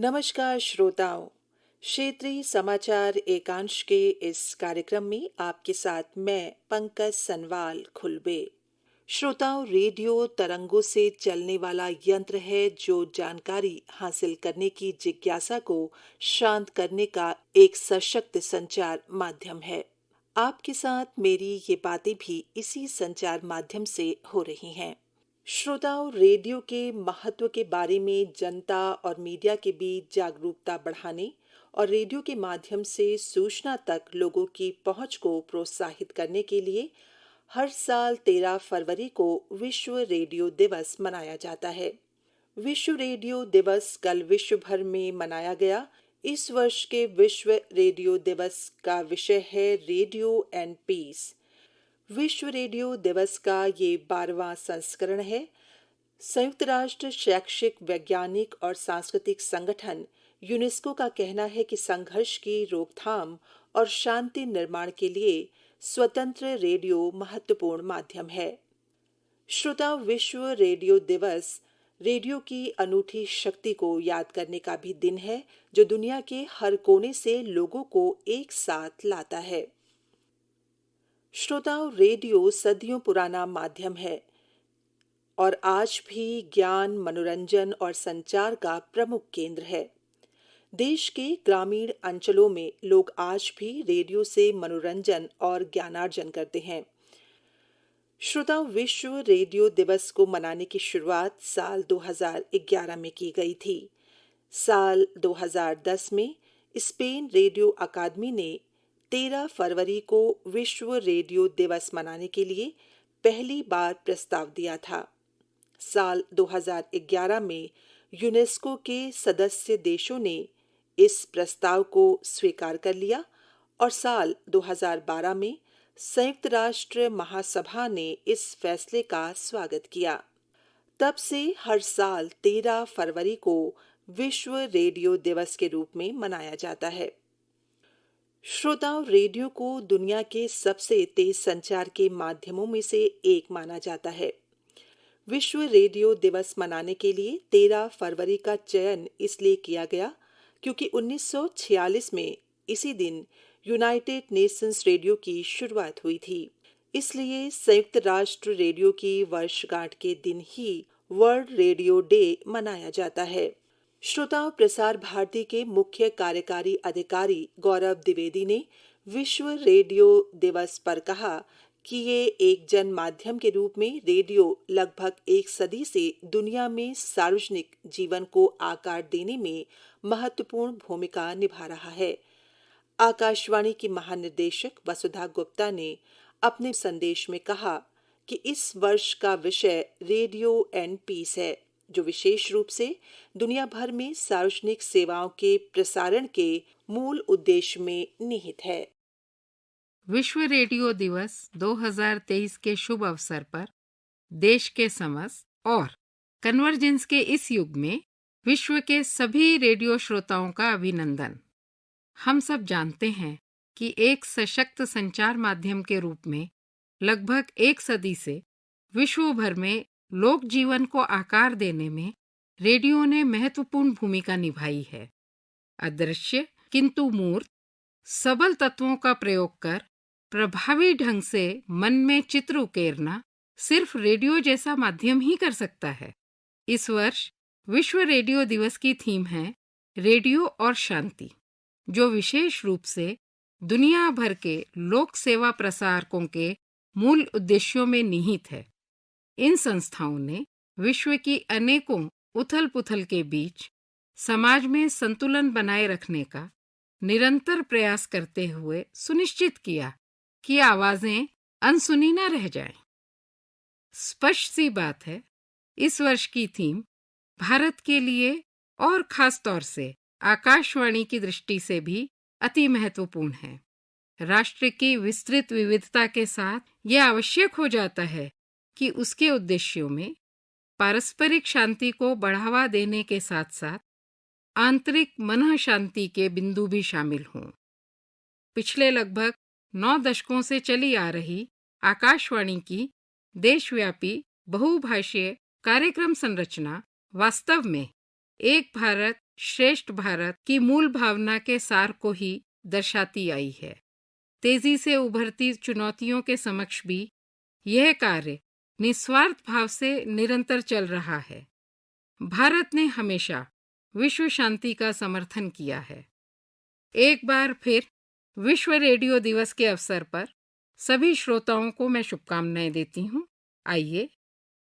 नमस्कार श्रोताओं, क्षेत्रीय समाचार एकांश के इस कार्यक्रम में आपके साथ मैं पंकज सनवाल खुलबे। श्रोताओं, रेडियो तरंगों से चलने वाला यंत्र है जो जानकारी हासिल करने की जिज्ञासा को शांत करने का एक सशक्त संचार माध्यम है। आपके साथ मेरी ये बातें भी इसी संचार माध्यम से हो रही हैं। श्रोताओं, रेडियो के महत्व के बारे में जनता और मीडिया के बीच जागरूकता बढ़ाने और रेडियो के माध्यम से सूचना तक लोगों की पहुंच को प्रोत्साहित करने के लिए हर साल 13 फरवरी को विश्व रेडियो दिवस मनाया जाता है। विश्व रेडियो दिवस कल विश्व भर में मनाया गया। इस वर्ष के विश्व रेडियो दिवस का विषय है रेडियो एंड पीस। विश्व रेडियो दिवस का ये 12वां संस्करण है। संयुक्त राष्ट्र शैक्षिक, वैज्ञानिक और सांस्कृतिक संगठन यूनेस्को का कहना है कि संघर्ष की रोकथाम और शांति निर्माण के लिए स्वतंत्र रेडियो महत्वपूर्ण माध्यम है। श्रोताओं, विश्व रेडियो दिवस रेडियो की अनूठी शक्ति को याद करने का भी दिन है, जो दुनिया के हर कोने से लोगों को एक साथ लाता है। श्रोताओं, रेडियो सदियों पुराना माध्यम है और आज भी ज्ञान, मनोरंजन और संचार का प्रमुख केंद्र है। देश के ग्रामीण अंचलों में लोग आज भी रेडियो से मनोरंजन और ज्ञानार्जन करते हैं। श्रोताओं, विश्व रेडियो दिवस को मनाने की शुरुआत साल 2011 में की गई थी। साल 2010 में स्पेन रेडियो अकादमी ने 13 फरवरी को विश्व रेडियो दिवस मनाने के लिए पहली बार प्रस्ताव दिया था। साल 2011 में यूनेस्को के सदस्य देशों ने इस प्रस्ताव को स्वीकार कर लिया और साल 2012 में संयुक्त राष्ट्र महासभा ने इस फैसले का स्वागत किया। तब से हर साल 13 फरवरी को विश्व रेडियो दिवस के रूप में मनाया जाता है। श्रोताओं, रेडियो को दुनिया के सबसे तेज संचार के माध्यमों में से एक माना जाता है। विश्व रेडियो दिवस मनाने के लिए 13 फरवरी का चयन इसलिए किया गया क्योंकि 1946 में इसी दिन यूनाइटेड नेशंस रेडियो की शुरुआत हुई थी। इसलिए संयुक्त राष्ट्र रेडियो की वर्षगांठ के दिन ही वर्ल्ड रेडियो डे मनाया जाता है। श्रोताओं, प्रसार भारती के मुख्य कार्यकारी अधिकारी गौरव द्विवेदी ने विश्व रेडियो दिवस पर कहा कि ये एक जन माध्यम के रूप में रेडियो लगभग एक सदी से दुनिया में सार्वजनिक जीवन को आकार देने में महत्वपूर्ण भूमिका निभा रहा है। आकाशवाणी की महानिदेशक वसुधा गुप्ता ने अपने संदेश में कहा कि इस वर्ष का विषय रेडियो एंड पीस है, जो विशेष रूप से दुनिया भर में सार्वजनिक सेवाओं के प्रसारण के मूल उद्देश्य में निहित है। विश्व रेडियो दिवस 2023 के शुभ अवसर पर देश के समस्त और कन्वर्जेंस के इस युग में विश्व के सभी रेडियो श्रोताओं का अभिनंदन। हम सब जानते हैं कि एक सशक्त संचार माध्यम के रूप में लगभग एक सदी से विश्व भर में लोक जीवन को आकार देने में रेडियो ने महत्वपूर्ण भूमिका निभाई है। अदृश्य किंतु मूर्त सबल तत्वों का प्रयोग कर प्रभावी ढंग से मन में चित्र उकेरना सिर्फ रेडियो जैसा माध्यम ही कर सकता है। इस वर्ष विश्व रेडियो दिवस की थीम है रेडियो और शांति, जो विशेष रूप से दुनिया भर के लोक सेवा प्रसारकों के मूल उद्देश्यों में निहित है। इन संस्थाओं ने विश्व की अनेकों उथल पुथल के बीच समाज में संतुलन बनाए रखने का निरंतर प्रयास करते हुए सुनिश्चित किया कि आवाजें अनसुनी न रह जाएं। स्पष्ट सी बात है, इस वर्ष की थीम भारत के लिए और खास तौर से आकाशवाणी की दृष्टि से भी अति महत्वपूर्ण है। राष्ट्र की विस्तृत विविधता के साथ यह आवश्यक हो जाता है कि उसके उद्देश्यों में पारस्परिक शांति को बढ़ावा देने के साथ साथ आंतरिक मन शांति के बिंदु भी शामिल हों। पिछले लगभग 9 दशकों से चली आ रही आकाशवाणी की देशव्यापी बहुभाषीय कार्यक्रम संरचना वास्तव में एक भारत श्रेष्ठ भारत की मूल भावना के सार को ही दर्शाती आई है। तेजी से उभरती चुनौतियों के समक्ष भी यह कार्य निस्वार्थ भाव से निरंतर चल रहा है। भारत ने हमेशा विश्व शांति का समर्थन किया है। एक बार फिर विश्व रेडियो दिवस के अवसर पर सभी श्रोताओं को मैं शुभकामनाएं देती हूँ। आइए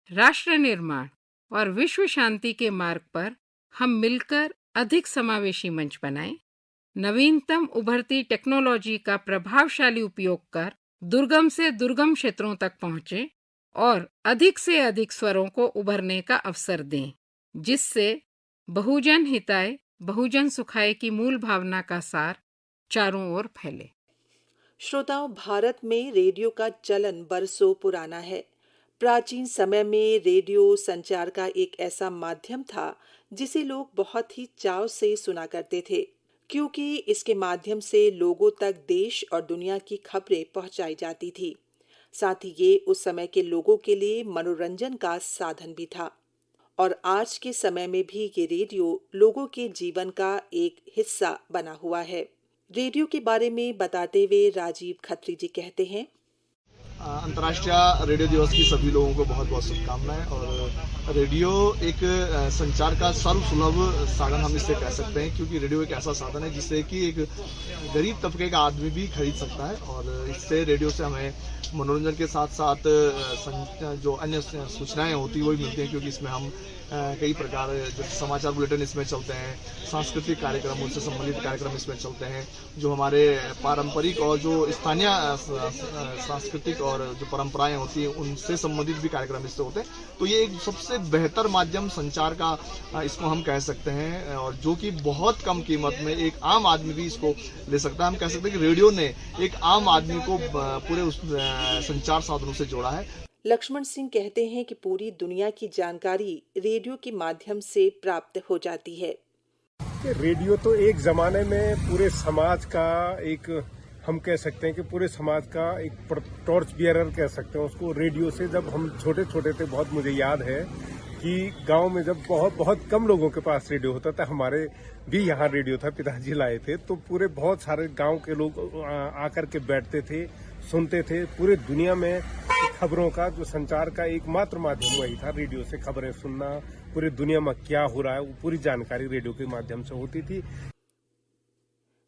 राष्ट्र निर्माण और विश्व शांति के मार्ग पर हम मिलकर अधिक समावेशी मंच बनाएं, नवीनतम उभरती टेक्नोलॉजी का प्रभावशाली उपयोग कर दुर्गम से दुर्गम क्षेत्रों तक पहुंचे और अधिक से अधिक स्वरों को उभरने का अवसर दें, जिससे बहुजन हिताय बहुजन सुखाय की मूल भावना का सार चारों ओर फैले। श्रोताओं, भारत में रेडियो का चलन बरसों पुराना है। प्राचीन समय में रेडियो संचार का एक ऐसा माध्यम था जिसे लोग बहुत ही चाव से सुना करते थे, क्योंकि इसके माध्यम से लोगों तक देश और दुनिया की खबरें पहुंचाई जाती थी। साथ ही ये उस समय के लोगों के लिए मनोरंजन का साधन भी था और आज के समय में भी ये रेडियो लोगों के जीवन का एक हिस्सा बना हुआ है। रेडियो के बारे में बताते हुए राजीव खत्री जी कहते हैं, अंतर्राष्ट्रीय रेडियो दिवस की सभी लोगों को बहुत बहुत शुभकामनाएं। और रेडियो एक संचार का सर्वसुलभ साधन हम इससे कह सकते हैं, क्योंकि रेडियो एक ऐसा साधन है जिससे कि एक गरीब तबके का आदमी भी खरीद सकता है। और इससे रेडियो से हमें मनोरंजन के साथ साथ जो अन्य सूचनाएं होती हैं वो भी मिलती हैं, क्योंकि इसमें हम कई प्रकार जो समाचार बुलेटिन इसमें चलते हैं, सांस्कृतिक कार्यक्रम उनसे संबंधित कार्यक्रम इसमें चलते हैं, जो हमारे पारंपरिक और जो स्थानीय सांस्कृतिक और जो परंपराएं होती हैं उनसे संबंधित भी कार्यक्रम इससे होते हैं। तो ये एक सबसे बेहतर माध्यम संचार का इसको हम कह सकते हैं, और जो कि बहुत कम कीमत में एक आम आदमी भी इसको ले सकता है। हम कह सकते हैं कि रेडियो ने एक आम आदमी को पूरे उस संचार साधनों से जोड़ा है। लक्ष्मण सिंह कहते हैं कि पूरी दुनिया की जानकारी रेडियो के माध्यम से प्राप्त हो जाती है। रेडियो तो एक जमाने में पूरे समाज का एक, हम कह सकते हैं कि पूरे समाज का एक टॉर्च बियरर कह सकते हैं उसको। रेडियो से जब हम छोटे छोटे थे, बहुत मुझे याद है कि गांव में जब बहुत कम लोगों के पास रेडियो होता था, हमारे भी यहाँ रेडियो था, पिताजी लाए थे, तो पूरे बहुत सारे गांव के लोग आकर के बैठते थे, सुनते थे। पूरे दुनिया में खबरों का जो संचार का एकमात्र माध्यम वही था, रेडियो से खबरें सुनना, पूरी दुनिया में क्या हो रहा है वो पूरी जानकारी रेडियो के माध्यम से होती थी।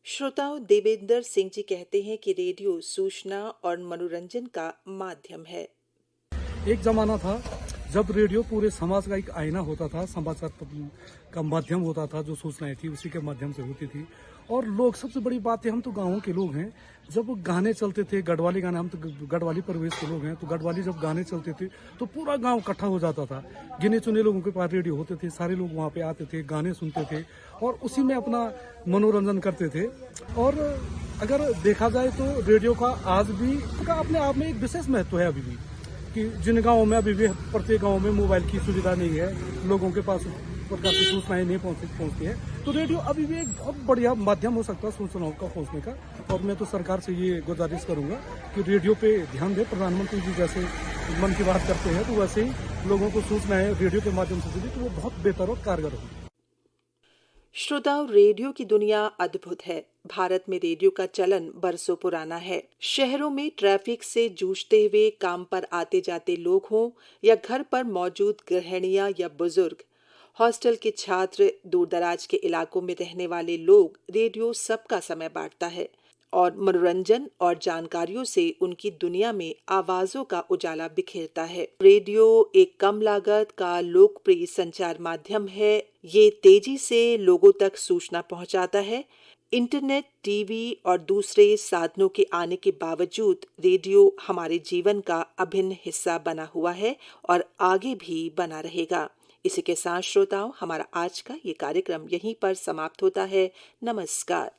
श्रोताओं, देवेंद्र सिंह जी कहते हैं कि रेडियो सूचना और मनोरंजन का माध्यम है। एक जमाना था जब रेडियो पूरे समाज का एक आईना होता था, समाचार का माध्यम होता था, जो सूचनाएं थी उसी के माध्यम से होती थी। और लोग, सबसे बड़ी बात है, हम तो गाँवों के लोग हैं, जब गाने चलते थे, गढ़वाली गाने, हम तो गढ़वाली परिवेश के लोग हैं, तो गढ़वाली जब गाने चलते थे तो पूरा गांव इकट्ठा हो जाता था। गिने चुने लोगों के पास रेडियो होते थे, सारे लोग वहाँ पे आते थे, गाने सुनते थे और उसी में अपना मनोरंजन करते थे। और अगर देखा जाए तो रेडियो का आज भी अपने आप में एक विशेष महत्व है। अभी भी कि जिन गाँवों में अभी भी प्रत्येक गाँव में मोबाइल की सुविधा नहीं है, लोगों के पास प्रकार की सूचनाएं नहीं पहुंचती है, तो रेडियो अभी भी एक बहुत बढ़िया माध्यम हो सकता है सूचनाओं का पहुंचने का। और मैं तो सरकार से ये गुजारिश करूंगा कि रेडियो पे ध्यान दे। प्रधानमंत्री जी जैसे मन की बात करते हैं, तो वैसे ही लोगों को सूचनाएं रेडियो के माध्यम से दी तो वो बहुत बेहतर और कारगर होगी। श्रोताओं, रेडियो की दुनिया अद्भुत है। भारत में रेडियो का चलन बरसों पुराना है। शहरों में ट्रैफिक से जूझते हुए काम पर आते जाते लोग हों या घर पर मौजूद गृहिणियां या बुजुर्ग, हॉस्टल के छात्र, दूर दराज के इलाकों में रहने वाले लोग, रेडियो सबका समय बांटता है और मनोरंजन और जानकारियों से उनकी दुनिया में आवाजों का उजाला बिखेरता है। रेडियो एक कम लागत का लोकप्रिय संचार माध्यम है। ये तेजी से लोगों तक सूचना पहुंचाता है। इंटरनेट, टीवी और दूसरे साधनों के आने के बावजूद रेडियो हमारे जीवन का अभिन्न हिस्सा बना हुआ है और आगे भी बना रहेगा। इसी के साथ श्रोताओं, हमारा आज का ये कार्यक्रम यहीं पर समाप्त होता है। नमस्कार।